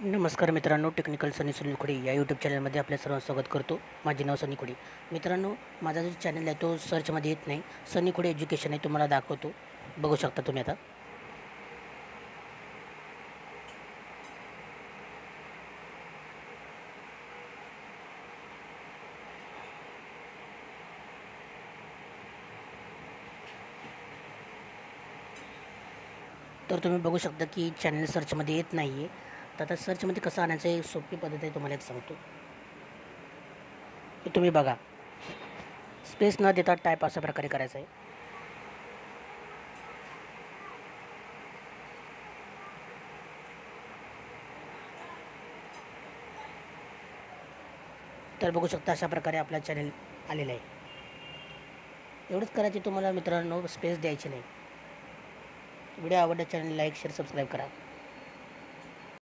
नमस्कार मित्रांनो, technical sunil Khude या यूट्यूब चॅनलमध्ये आपल्या सर्वांचं स्वागत करतो. माझे नाव सनी खुडे. मित्रांनो, माझा जो चॅनल आहे तो सर्चमध्ये येत नाही. सनी खुडे एज्युकेशन आहे, तुम्हाला दाखवतो. बघू शकता तुम्ही आता. तर तुम्ही बघू शकता की चॅनल सर्चमध्ये येत नाही आहे. तर आता सर्चमध्ये कसं आणायचं आहे, सोपी पद्धत आहे, तुम्हाला एक सांगतो. की तुम्ही बघा, स्पेस न देता टाईप अशा प्रकारे करायचं आहे. तर बघू शकता अशा प्रकारे आपला चॅनल आलेला आहे. एवढंच करायचे तुम्हाला मित्रांनो, स्पेस द्यायची नाही. व्हिडिओ आवडला चॅनल लाईक शेअर सबस्क्राईब करा.